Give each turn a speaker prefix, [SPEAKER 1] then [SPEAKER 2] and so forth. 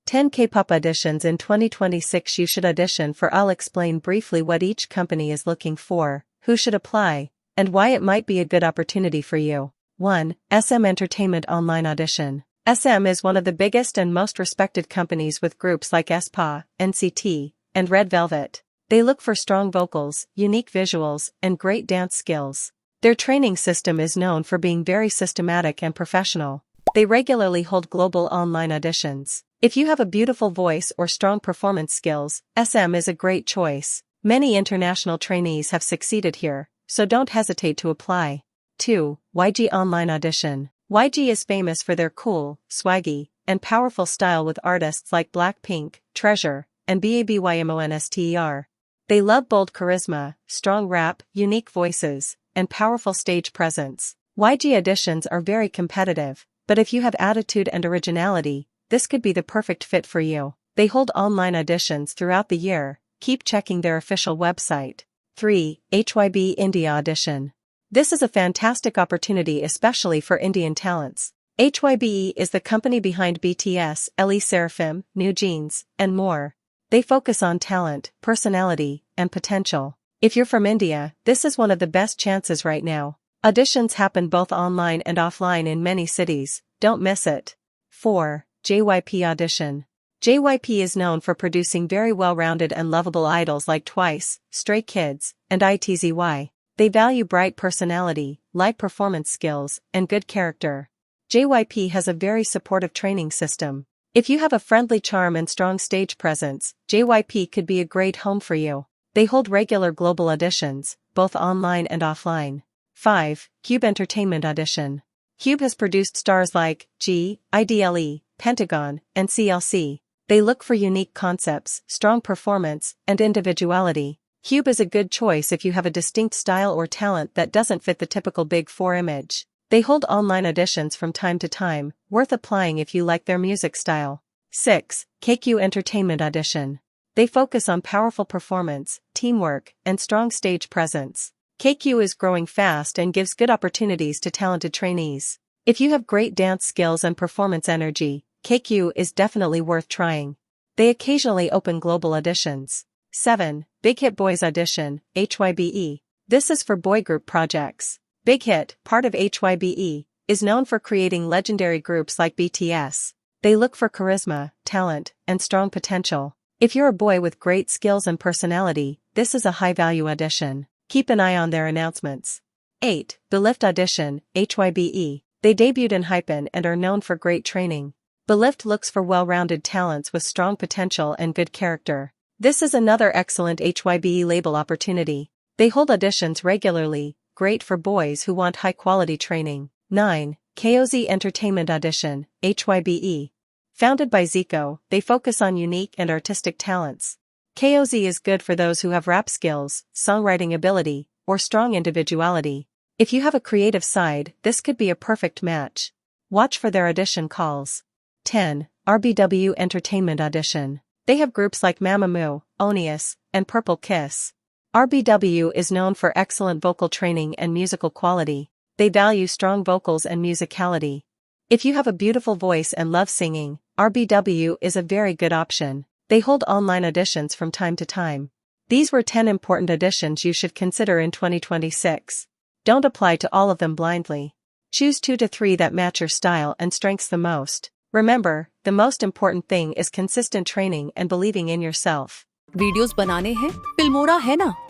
[SPEAKER 1] 10 K-pop auditions in 2026 you should audition for. I'll explain briefly what each company is looking for, who should apply, and why it might be a good opportunity for you. 1. SM Entertainment Online Audition. SM is one of the biggest and most respected companies with groups like aespa, NCT, and Red Velvet. They look for strong vocals, unique visuals, and great dance skills. Their training system is known for being very systematic and professional. They regularly hold global online auditions. If you have a beautiful voice or strong performance skills, SM is a great choice. Many international trainees have succeeded here, so don't hesitate to apply. 2. YG Online Audition. YG is famous for their cool, swaggy, and powerful style with artists like Blackpink, Treasure, and BABYMONSTER. They love bold charisma, strong rap, unique voices, and powerful stage presence. YG auditions are very competitive, but if you have attitude and originality, this could be the perfect fit for you. They hold online auditions throughout the year. Keep checking their official website. 3. HYBE India Audition. This is a fantastic opportunity especially for Indian talents. HYBE is the company behind BTS, LE Seraphim, New Jeans, and more. They focus on talent, personality, and potential. If you're from India, this is one of the best chances right now. Auditions happen both online and offline in many cities. Don't miss it. 4. JYP Audition. JYP is known for producing very well-rounded and lovable idols like Twice, Stray Kids, and ITZY. They value bright personality, live performance skills, and good character. JYP has a very supportive training system. If you have a friendly charm and strong stage presence, JYP could be a great home for you. They hold regular global auditions, both online and offline. 5. HYBE Entertainment Audition. HYBE has produced stars like G, IDLE, Pentagon, and CLC. They look for unique concepts, strong performance, and individuality. HYBE is a good choice if you have a distinct style or talent that doesn't fit the typical Big Four image. They hold online auditions from time to time, worth applying if you like their music style. 6. KOZ Entertainment Audition. They focus on powerful performance, teamwork, and strong stage presence. KOZ is growing fast and gives good opportunities to talented trainees. If you have great dance skills and performance energy, KOZ is definitely worth trying. They occasionally open global auditions. 7. BigHit Boys Audition, HYBE. This is for boy group projects. BigHit, part of HYBE, is known for creating legendary groups like BTS. They look for charisma, talent, and strong potential. If you're a boy with great skills and personality, this is a high-value audition. Keep an eye on their announcements. 8. Belift Audition, HYBE. They debuted in HYBE and are known for great training. Belift looks for well-rounded talents with strong potential and good character. This is another excellent HYBE label opportunity. They hold auditions regularly, great for boys who want high-quality training. 9. KOZ Entertainment Audition, HYBE. Founded by Zico, they focus on unique and artistic talents. KOZ is good for those who have rap skills, songwriting ability, or strong individuality. If you have a creative side, this could be a perfect match. Watch for their audition calls. 10. RBW Entertainment Audition. They have groups like Mamamoo, Onius, and Purple Kiss. RBW is known for excellent vocal training and musical quality. They value strong vocals and musicality. If you have a beautiful voice and love singing, RBW is a very good option. They hold online auditions from time to time. These were 10 important auditions you should consider in 2026. Don't apply to all of them blindly. Choose 2 to 3 that match your style and strengths the most. Remember, the most important thing is consistent training and believing in yourself.
[SPEAKER 2] Videos बनाने हैं Filmora है ना।